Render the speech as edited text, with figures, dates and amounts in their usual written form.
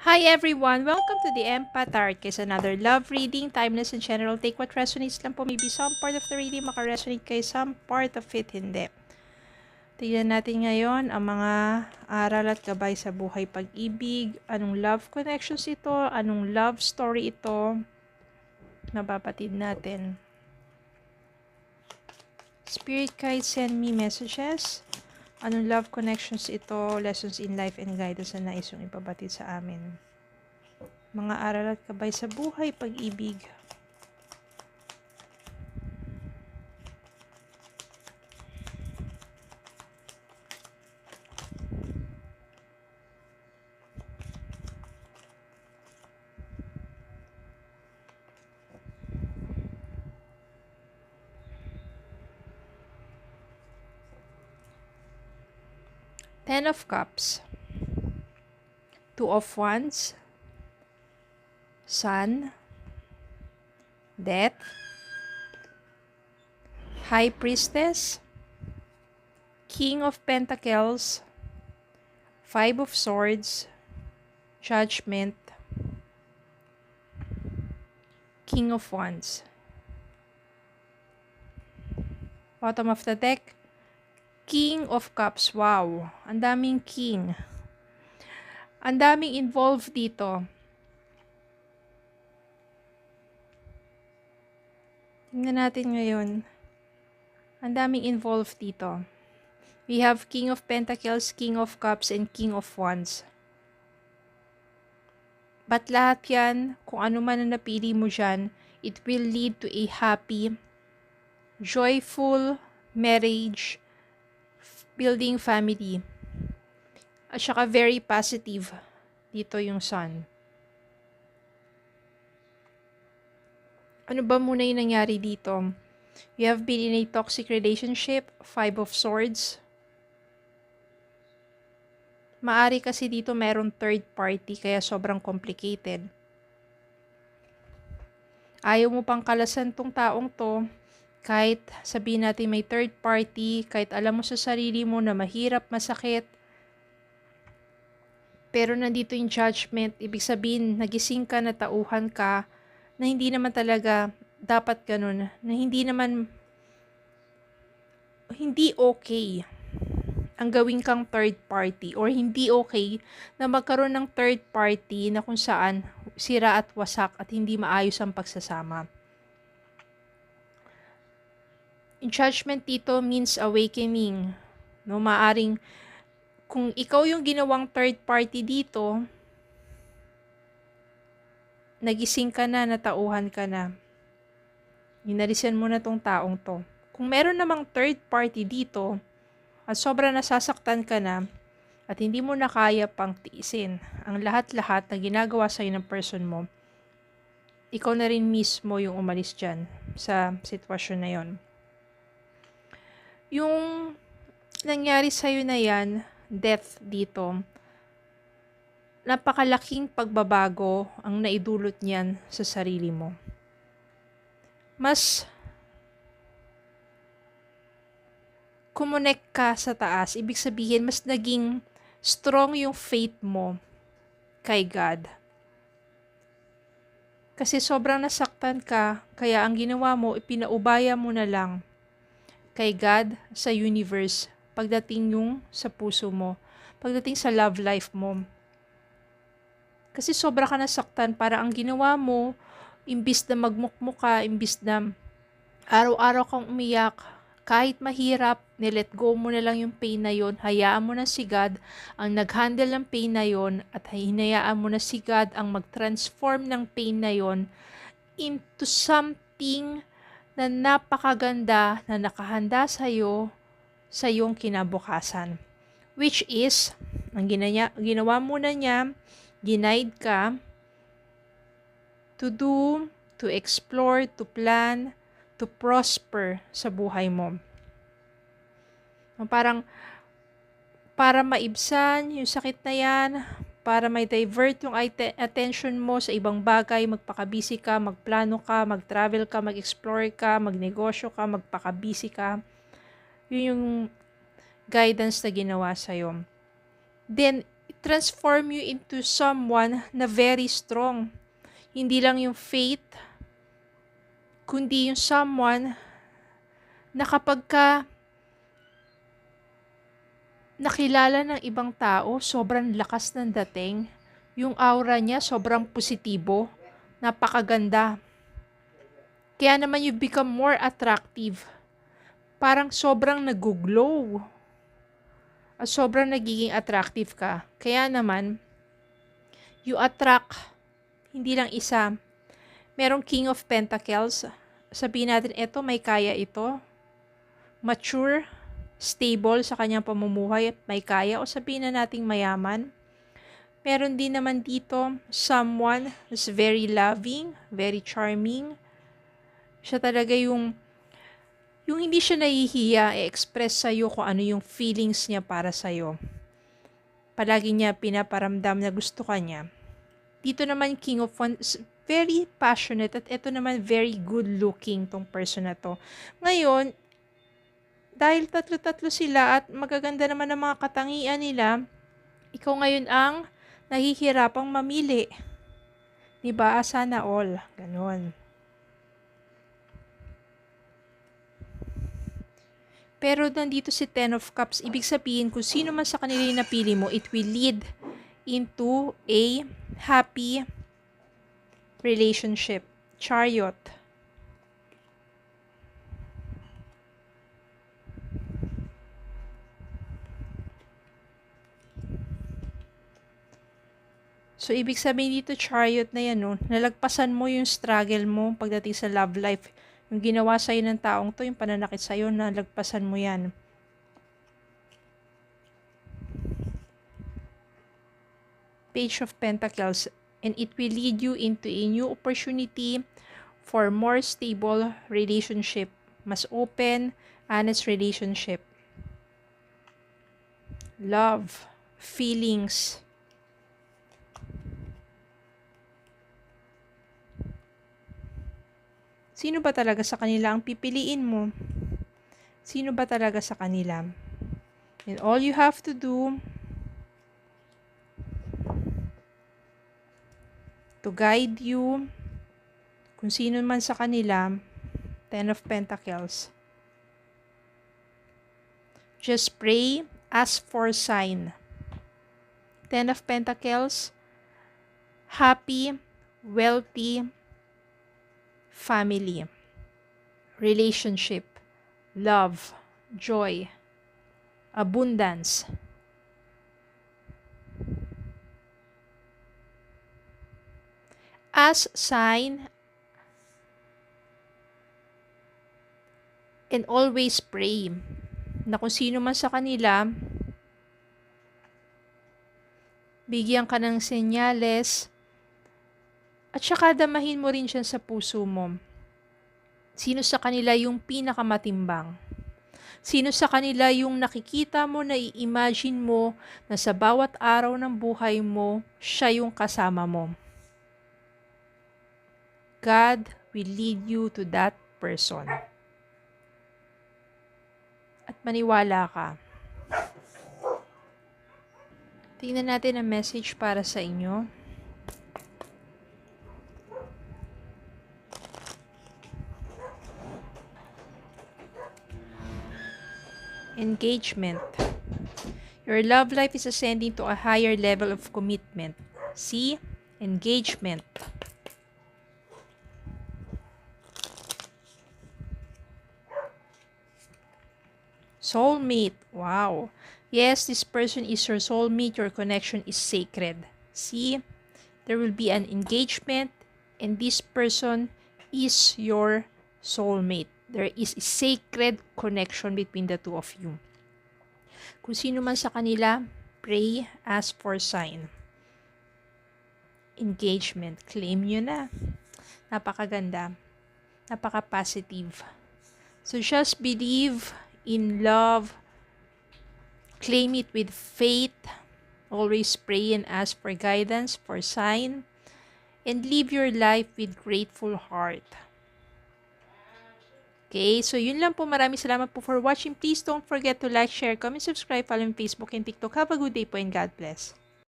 Hi everyone! Welcome to the Empath Arcade, another love reading, timeless and general. Take what resonates lang po. Maybe some part of the reading makaresonate kayo, some part of it hindi. Tignan natin ngayon ang mga aral at gabay sa buhay pag-ibig. Anong love connections ito? Anong love story ito? Mapapatid natin. Spirit guides, send me messages. Anong love connections ito? Lessons in life and guidance na nais yung ipabatid sa amin. Mga aral at gabay sa buhay pag-ibig. Ten of Cups, Two of Wands, Sun, Death, High Priestess, King of Pentacles, Five of Swords, Judgment, King of Wands. Bottom of the deck, King of Cups. Wow, ang daming king. Ang daming involved dito. Tingnan natin ngayon. Ang daming involved dito. We have King of Pentacles, King of Cups, and King of Wands. But lahat yan, kung ano man ang napili mo dyan, it will lead to a happy, joyful marriage, building family. At saka very positive dito yung Sun. Ano ba muna yung nangyari dito? You have been in a toxic relationship, Five of Swords. Maari kasi dito meron third party kaya sobrang complicated. Ayaw mo pang kalasan tong taong to, kahit sabihin natin may third party, kahit alam mo sa sarili mo na mahirap, masakit, pero nandito yung judgment, ibig sabihin nagising ka, natauhan ka, na hindi naman talaga dapat ganun, na hindi okay ang gawin kang third party, or hindi okay na magkaroon ng third party na kung saan sira at wasak at hindi maayos ang pagsasama. Judgment dito means awakening. No, maaring kung ikaw yung ginawang third party dito, nagising ka na, natauhan ka na. Inalisan mo na tong taong to. Kung meron namang third party dito, at sobrang nasasaktan ka na, at hindi mo na kaya pang tiisin ang lahat-lahat na ginagawa sa'yo ng person mo, ikaw na rin mismo yung umalis dyan sa sitwasyon na yon. Yung nangyari sa'yo na yan, death dito, napakalaking pagbabago ang naidulot niyan sa sarili mo. Mas kumonek ka sa taas, ibig sabihin mas naging strong yung faith mo kay God. Kasi sobrang nasaktan ka, kaya ang ginawa mo, ipinaubaya mo na lang kay God, sa universe, pagdating yung sa puso mo, pagdating sa love life mo. Kasi sobra ka nasaktan, para ang ginawa mo, imbis na magmukmuk ka, imbis na araw-araw kang umiyak, kahit mahirap, nilet go mo na lang yung pain na yon, hayaan mo na si God ang nag-handle ng pain na yon, at hinayaan mo na si God ang mag-transform ng pain na yon into something na napakaganda na nakahanda sa'yo sa iyong kinabukasan. Which is, ang ginawa muna niya, ginaid ka to do, to explore, to plan, to prosper sa buhay mo. Parang, para maibsan yung sakit na yan, para may divert yung attention mo sa ibang bagay, magpakabisi ka, magplano ka, mag-travel ka, mag-explore ka, magnegosyo ka, magpakabisi ka. Yun yung guidance na ginawa sa'yo. Then, transform you into someone na very strong. Hindi lang yung faith, kundi yung someone na kapag ka nakilala ng ibang tao, sobrang lakas ng dating. Yung aura niya, sobrang positibo. Napakaganda. Kaya naman you become more attractive. Parang sobrang nag-glow. At sobrang nagiging attractive ka. Kaya naman, you attract hindi lang isa. Merong King of Pentacles. Sabihin natin, eto may kaya ito. Mature, stable sa kanyang pamumuhay at may kaya. O sabihin na nating mayaman. Meron din naman dito, someone who's very loving, very charming. Siya talaga yung hindi siya nahihiya, i-express sa'yo kung ano yung feelings niya para sa'yo. Palagi niya pinaparamdam na gusto ka niya. Dito naman, King of Wands, very passionate at ito naman very good looking tong person na to. Ngayon, dahil tatlo-tatlo sila at magaganda naman ang mga katangian nila, ikaw ngayon ang nahihirapang mamili. Diba? Sana all. Ganon. Pero nandito si Ten of Cups, ibig sabihin kung sino man sa kanila yung napili mo, it will lead into a happy relationship. Chariot. So, ibig sabihin dito, chariot na yan, no? Nalagpasan mo yung struggle mo pagdating sa love life. Yung ginawa sa'yo ng taong to, yung pananakit sa'yo, nalagpasan mo yan. Page of Pentacles. And it will lead you into a new opportunity for more stable relationship. Mas open, honest relationship. Love. Feelings. Sino ba talaga sa kanila ang pipiliin mo? Sino ba talaga sa kanila? And all you have to do to guide you kung sino man sa kanila, Ten of Pentacles. Just pray, ask for sign. Ten of Pentacles, happy, wealthy, family, relationship, love, joy, abundance. As sign and always pray na kung sino man sa kanila, bigyan ka ng senyales. At saka damahin mo rin siya sa puso mo. Sino sa kanila yung pinakamatimbang? Sino sa kanila yung nakikita mo, na i-imagine mo na sa bawat araw ng buhay mo, siya yung kasama mo? God will lead you to that person. At maniwala ka. Tingnan natin ang message para sa inyo. Engagement. Your love life is ascending to a higher level of commitment. See? Engagement. Soulmate. Wow. Yes, this person is your soulmate. Your connection is sacred. See? There will be an engagement and this person is your soulmate. There is a sacred connection between the two of you. Kung sino man sa kanila, pray, ask for sign. Engagement. Claim nyo na. Napakaganda. Napaka-positive. So just believe in love. Claim it with faith. Always pray and ask for guidance, for sign. And live your life with grateful heart. Okay, so yun lang po. Maraming salamat po for watching. Please don't forget to like, share, comment, subscribe, follow me on Facebook and TikTok. Have a good day po and God bless.